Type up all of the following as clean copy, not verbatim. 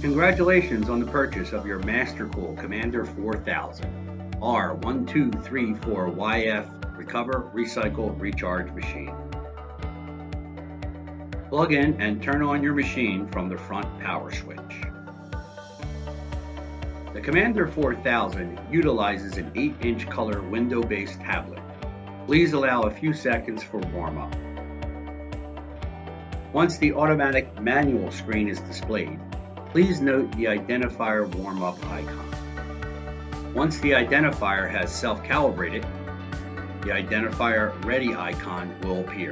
Congratulations on the purchase of your Mastercool COMMANDER4000 R1234YF Recover, Recycle, Recharge machine. Plug in and turn on your machine from the front power switch. The COMMANDER4000 utilizes an 8-inch color window-based tablet. Please allow a few seconds for warm-up. Once the automatic manual screen is displayed, please note the identifier warm-up icon. Once the identifier has self-calibrated, the identifier ready icon will appear.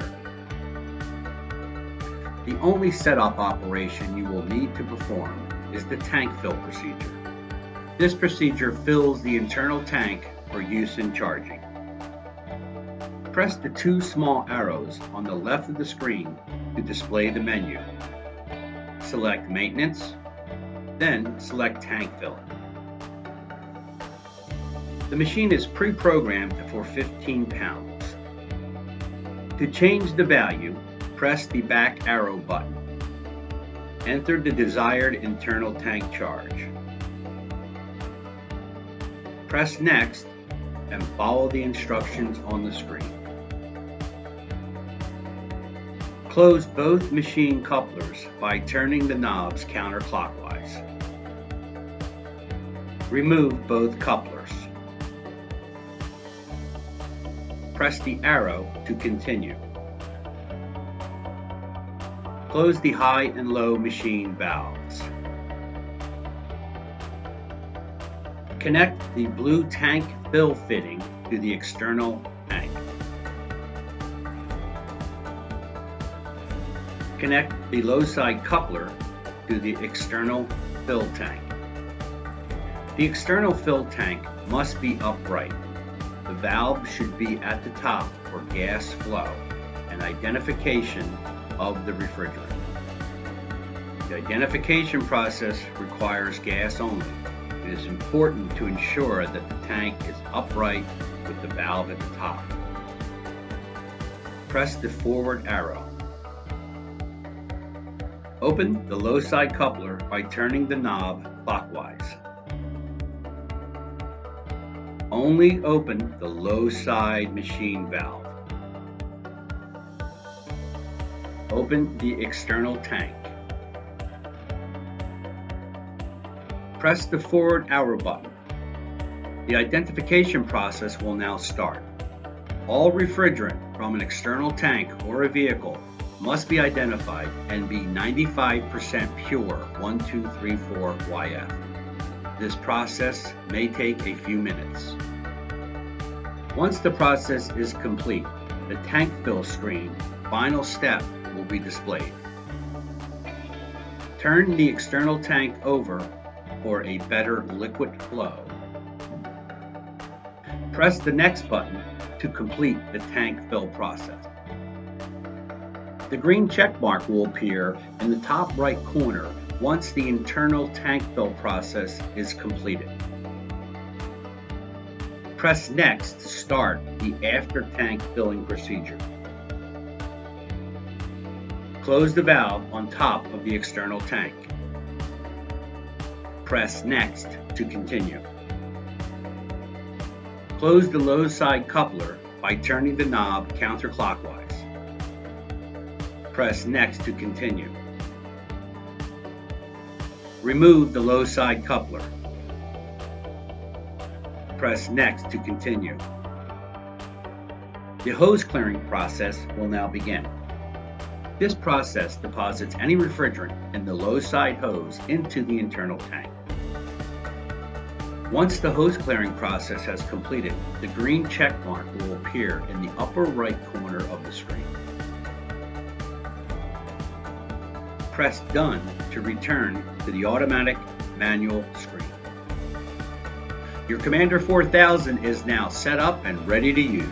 The only setup operation you will need to perform is the tank fill procedure. This procedure fills the internal tank for use in charging. Press the two small arrows on the left of the screen to display the menu. Select Maintenance, then select Tank Fill. The machine is pre-programmed for 15 pounds. To change the value, press the back arrow button. Enter the desired internal tank charge. Press Next and follow the instructions on the screen. Close both machine couplers by turning the knobs counterclockwise. Remove both couplers. Press the arrow to continue. Close the high and low machine valves. Connect the blue tank fill fitting to the external tank. Connect the low side coupler to the external fill tank. The external fill tank must be upright. The valve should be at the top for gas flow and identification of the refrigerant. The identification process requires gas only. It is important to ensure that the tank is upright with the valve at the top. Press the forward arrow. Open the low side coupler by turning the knob clockwise. Only open the low side machine valve. Open the external tank. Press the forward arrow button. The identification process will now start. All refrigerant from an external tank or a vehicle must be identified and be 95% pure 1234YF. This process may take a few minutes. Once the process is complete, the tank fill screen, final step, will be displayed. Turn the external tank over for a better liquid flow. Press the next button to complete the tank fill process. The green check mark will appear in the top right corner once the internal tank fill process is completed. Press Next to start the after tank filling procedure. Close the valve on top of the external tank. Press Next to continue. Close the low side coupler by turning the knob counterclockwise. Press Next to continue. Remove the low side coupler. Press Next to continue. The hose clearing process will now begin. This process deposits any refrigerant in the low side hose into the internal tank. Once the hose clearing process has completed, the green check mark will appear in the upper right corner of the screen. Press Done to return to the automatic manual screen. Your COMMANDER4000 is now set up and ready to use.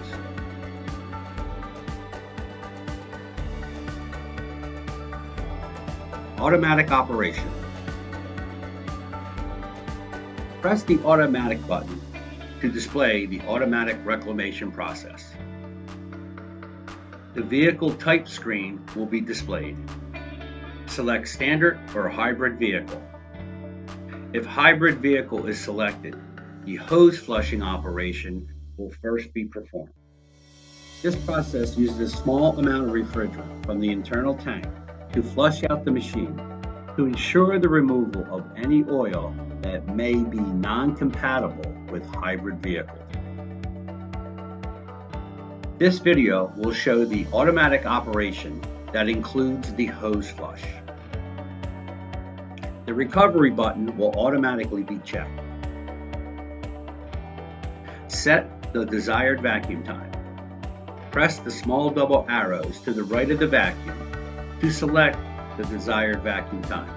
Automatic operation. Press the automatic button to display the automatic reclamation process. The vehicle type screen will be displayed. Select standard or hybrid vehicle. If hybrid vehicle is selected, the hose flushing operation will first be performed. This process uses a small amount of refrigerant from the internal tank to flush out the machine to ensure the removal of any oil that may be non-compatible with hybrid vehicles. This video will show the automatic operation that includes the hose flush. The recovery button will automatically be checked. Set the desired vacuum time. Press the small double arrows to the right of the vacuum to select the desired vacuum time.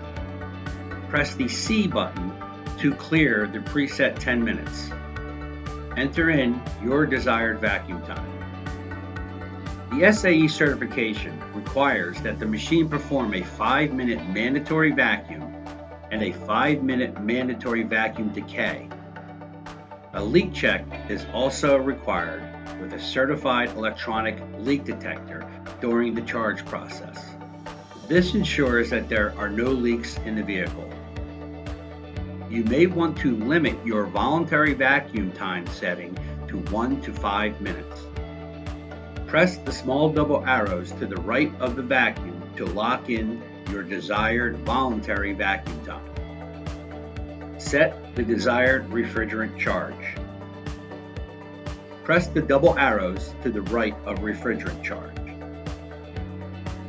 Press the C button to clear the preset 10 minutes. Enter in your desired vacuum time. The SAE certification requires that the machine perform a 5-minute mandatory vacuum and a 5-minute mandatory vacuum decay. A leak check is also required with a certified electronic leak detector during the charge process. This ensures that there are no leaks in the vehicle. You may want to limit your voluntary vacuum time setting to 1 to 5 minutes. Press the small double arrows to the right of the vacuum to lock in your desired voluntary vacuum time. Set the desired refrigerant charge. Press the double arrows to the right of refrigerant charge.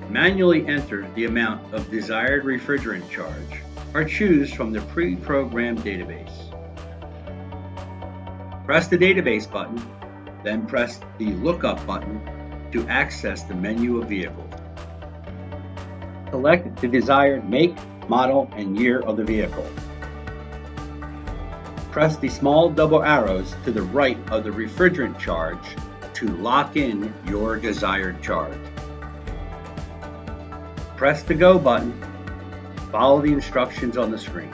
Manually enter the amount of desired refrigerant charge or choose from the pre-programmed database. Press the database button, then press the lookup button to access the menu of vehicle. Select the desired make, model, and year of the vehicle. Press the small double arrows to the right of the refrigerant charge to lock in your desired charge. Press the Go button. Follow the instructions on the screen.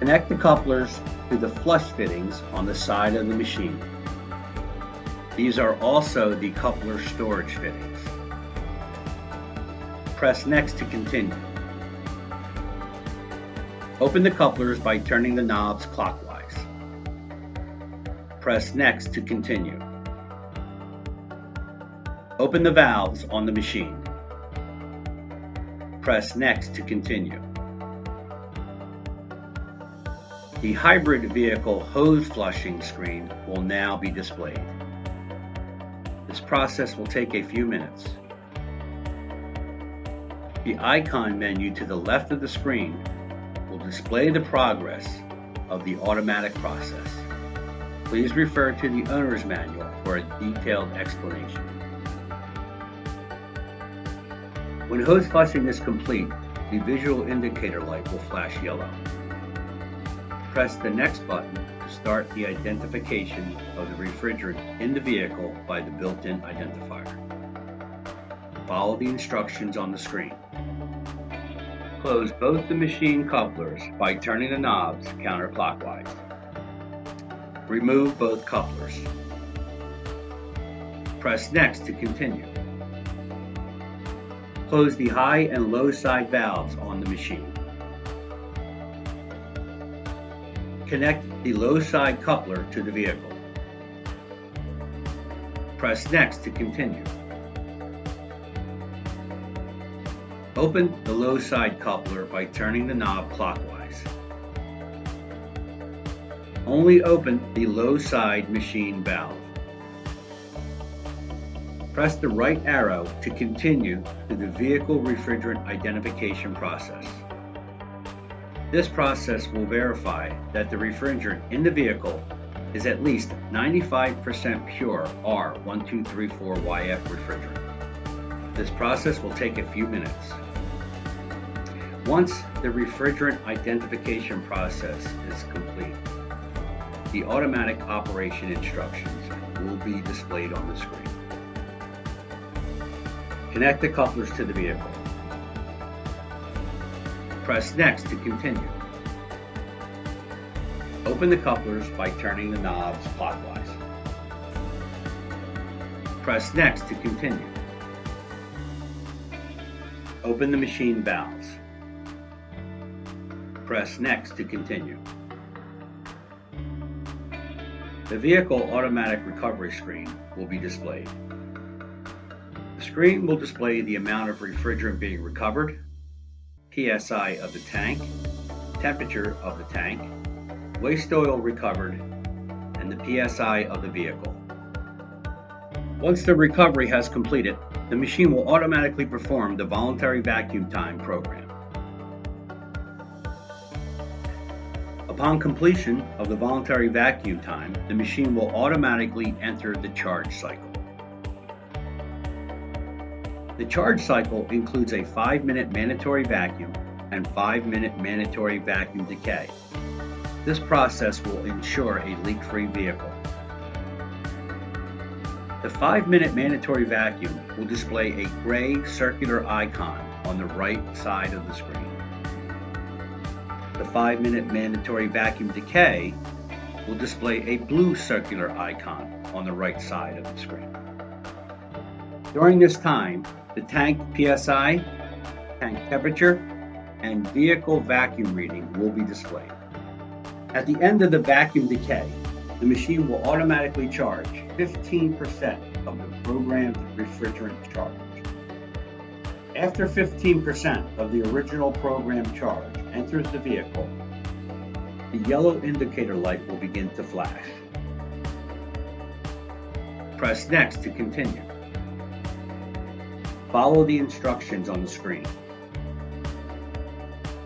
Connect the couplers to the flush fittings on the side of the machine. These are also the coupler storage fittings. Press Next to continue. Open the couplers by turning the knobs clockwise. Press Next to continue. Open the valves on the machine. Press Next to continue. The hybrid vehicle hose flushing screen will now be displayed. This process will take a few minutes. The icon menu to the left of the screen will display the progress of the automatic process. Please refer to the owner's manual for a detailed explanation. When hose flushing is complete, the visual indicator light will flash yellow. Press the Next button to start the identification of the refrigerant in the vehicle by the built-in identifier. Follow the instructions on the screen. Close both the machine couplers by turning the knobs counterclockwise. Remove both couplers. Press Next to continue. Close the high and low side valves on the machine. Connect the low side coupler to the vehicle. Press Next to continue. Open the low side coupler by turning the knob clockwise. Only open the low side machine valve. Press the right arrow to continue to the vehicle refrigerant identification process. This process will verify that the refrigerant in the vehicle is at least 95% pure R1234YF refrigerant. This process will take a few minutes. Once the refrigerant identification process is complete, the automatic operation instructions will be displayed on the screen. Connect the couplers to the vehicle. Press Next to continue. Open the couplers by turning the knobs clockwise. Press Next to continue. Open the machine valves. Press Next to continue. The vehicle automatic recovery screen will be displayed. The screen will display the amount of refrigerant being recovered, PSI of the tank, temperature of the tank, waste oil recovered, and the PSI of the vehicle. Once the recovery has completed, the machine will automatically perform the voluntary vacuum time program. Upon completion of the voluntary vacuum time, the machine will automatically enter the charge cycle. The charge cycle includes a 5-minute mandatory vacuum and 5-minute mandatory vacuum decay. This process will ensure a leak-free vehicle. The 5-minute mandatory vacuum will display a gray circular icon on the right side of the screen. The 5-minute mandatory vacuum decay will display a blue circular icon on the right side of the screen. During this time, the tank PSI, tank temperature, and vehicle vacuum reading will be displayed. At the end of the vacuum decay, the machine will automatically charge 15% of the programmed refrigerant charge. After 15% of the original program charge enters the vehicle, the yellow indicator light will begin to flash. Press Next to continue. Follow the instructions on the screen.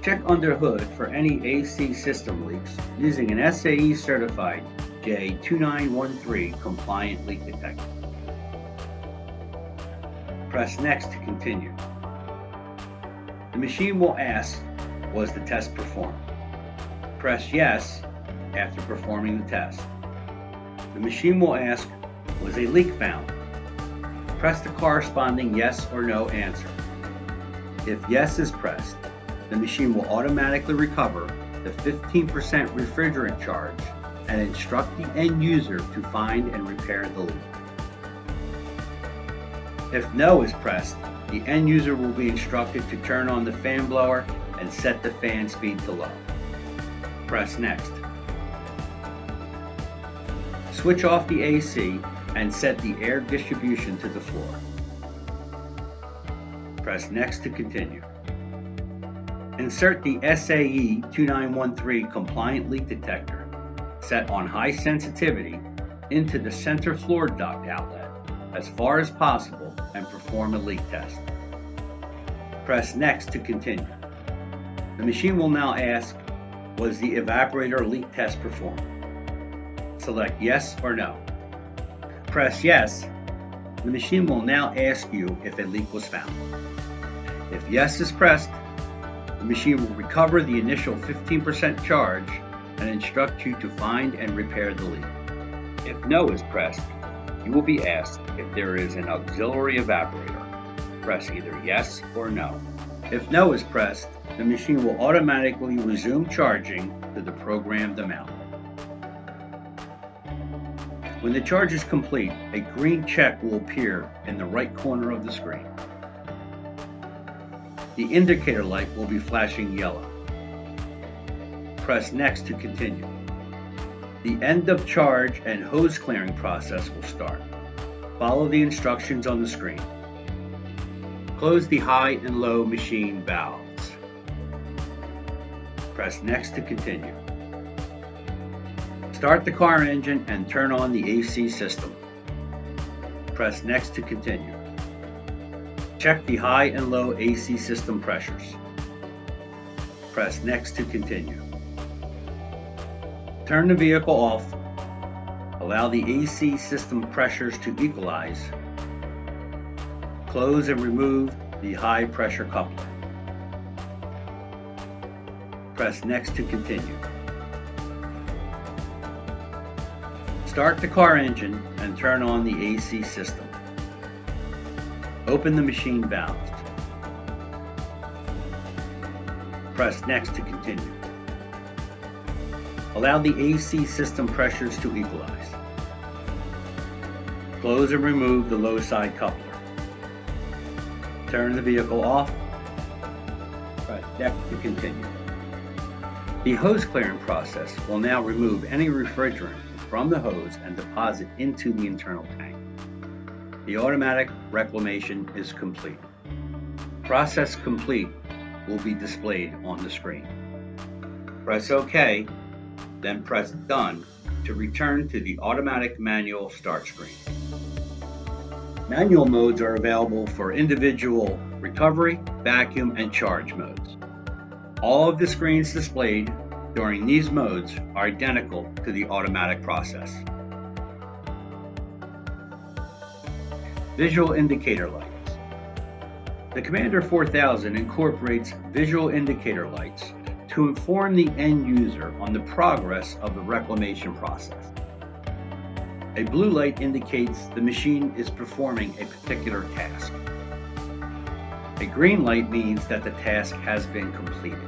Check under hood for any AC system leaks using an SAE certified J2913 compliant leak detector. Press Next to continue. The machine will ask, was the test performed? Press Yes after performing the test. The machine will ask, was a leak found? Press the corresponding yes or no answer. If yes is pressed, the machine will automatically recover the 15% refrigerant charge and instruct the end user to find and repair the leak. If no is pressed, the end user will be instructed to turn on the fan blower and set the fan speed to low. Press Next. Switch off the AC and set the air distribution to the floor. Press Next to continue. Insert the SAE 2913 compliant leak detector set on high sensitivity into the center floor duct outlet as far as possible and perform a leak test. Press Next to continue. The machine will now ask, was the evaporator leak test performed? Select yes or no. Press Yes. The machine will now ask you if a leak was found. If yes is pressed, the machine will recover the initial 15% charge and instruct you to find and repair the leak. If no is pressed, you will be asked if there is an auxiliary evaporator. Press either yes or no. If no is pressed, the machine will automatically resume charging to the programmed amount. When the charge is complete, a green check will appear in the right corner of the screen. The indicator light will be flashing yellow. Press Next to continue. The end of charge and hose clearing process will start. Follow the instructions on the screen. Close the high and low machine valves. Press Next to continue. Start the car engine and turn on the AC system. Press Next to continue. Check the high and low AC system pressures. Press Next to continue. Turn the vehicle off. Allow the AC system pressures to equalize. Close and remove the high pressure coupler. Press Next to continue. Start the car engine and turn on the AC system. Open the machine valves. Press Next to continue. Allow the AC system pressures to equalize. Close and remove the low side coupler. Turn the vehicle off. Press Next to continue. The hose clearing process will now remove any refrigerant from the hose and deposit into the internal tank. The automatic reclamation is complete. Process complete will be displayed on the screen. Press OK, then press Done to return to the automatic manual start screen. Manual modes are available for individual recovery, vacuum, and charge modes. All of the screens displayed during these modes are identical to the automatic process. Visual indicator lights. The COMMANDER4000 incorporates visual indicator lights to inform the end user on the progress of the reclamation process. A blue light indicates the machine is performing a particular task. A green light means that the task has been completed.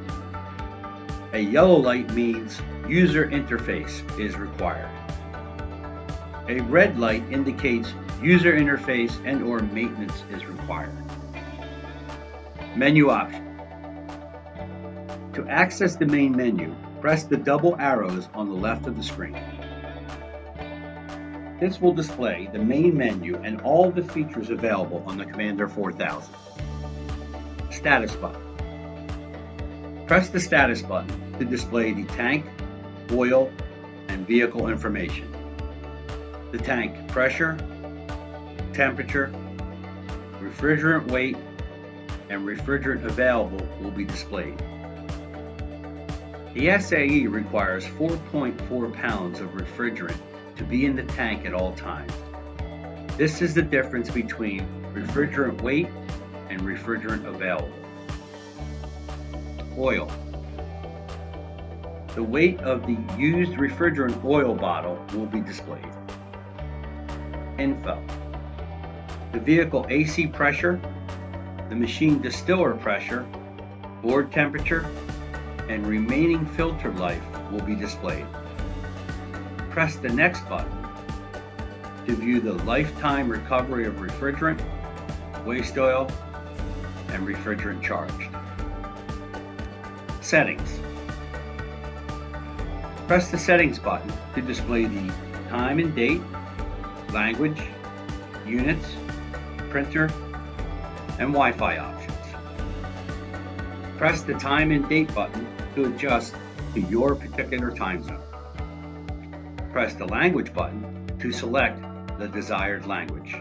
A yellow light means user interface is required. A red light indicates user interface and/or maintenance is required. Menu options. To access the main menu, press the double arrows on the left of the screen. This will display the main menu and all the features available on the COMMANDER4000. Status button. Press the status button to display the tank, oil, and vehicle information. The tank pressure, temperature, refrigerant weight, and refrigerant available will be displayed. The SAE requires 4.4 pounds of refrigerant to be in the tank at all times. This is the difference between refrigerant weight and refrigerant available. Oil. The weight of the used refrigerant oil bottle will be displayed. Info. The vehicle AC pressure, the machine distiller pressure, board temperature, and remaining filter life will be displayed. Press the next button to view the lifetime recovery of refrigerant, waste oil, and refrigerant charged. Settings. Press the settings button to display the time and date, language, units, printer, and Wi-Fi options. Press the time and date button to adjust to your particular time zone. Press the language button to select the desired language.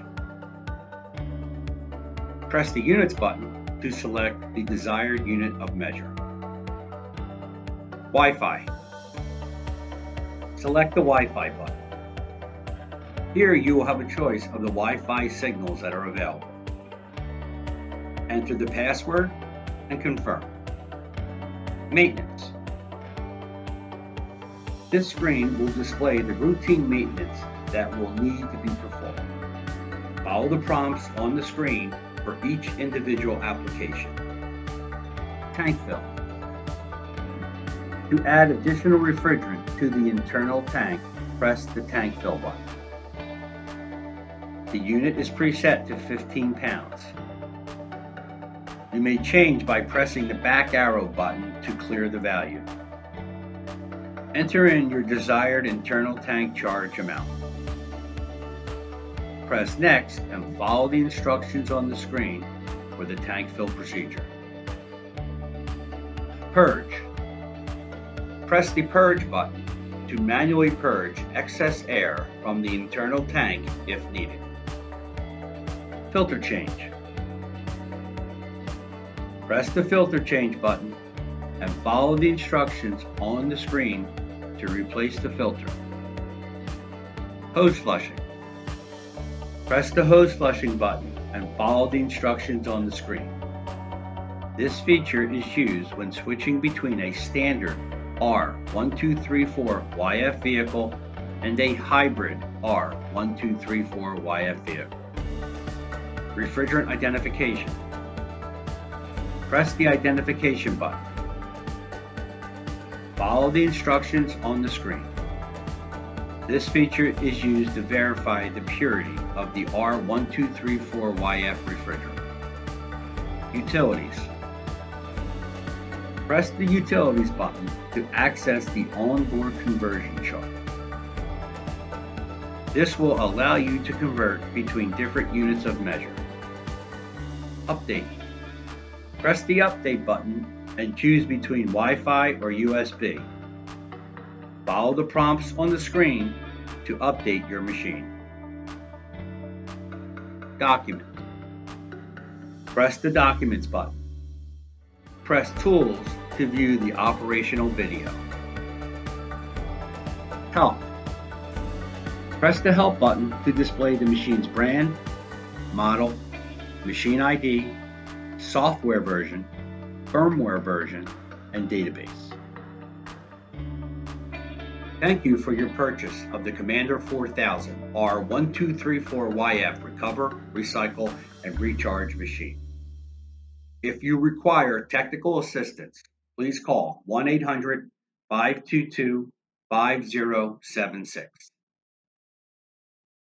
Press the units button to select the desired unit of measure. Wi-Fi. Select the Wi-Fi button. Here you will have a choice of the Wi-Fi signals that are available. Enter the password and confirm. Maintenance. This screen will display the routine maintenance that will need to be performed. Follow the prompts on the screen for each individual application. Tank fill. To add additional refrigerant to the internal tank, press the tank fill button. The unit is preset to 15 pounds. You may change by pressing the back arrow button to clear the value. Enter in your desired internal tank charge amount. Press Next and follow the instructions on the screen for the tank fill procedure. Purge. Press the Purge button to manually purge excess air from the internal tank if needed. Filter change. Press the filter change button and follow the instructions on the screen to replace the filter. Hose flushing. Press the hose flushing button and follow the instructions on the screen. This feature is used when switching between a standard R1234YF vehicle and a hybrid R1234YF vehicle. Refrigerant identification. Press the identification button. Follow the instructions on the screen. This feature is used to verify the purity of the R1234YF refrigerant. Utilities. Press the Utilities button to access the onboard conversion chart. This will allow you to convert between different units of measure. Update. Press the Update button and choose between Wi-Fi or USB. Follow the prompts on the screen to update your machine. Document. Press the Documents button. Press Tools to view the operational video. Help. Press the Help button to display the machine's brand, model, machine ID, software version, firmware version, and database. Thank you for your purchase of the Commander4000 R1234YF Recover, Recycle, and Recharge machine. If you require technical assistance, please call 1-800-522-5076.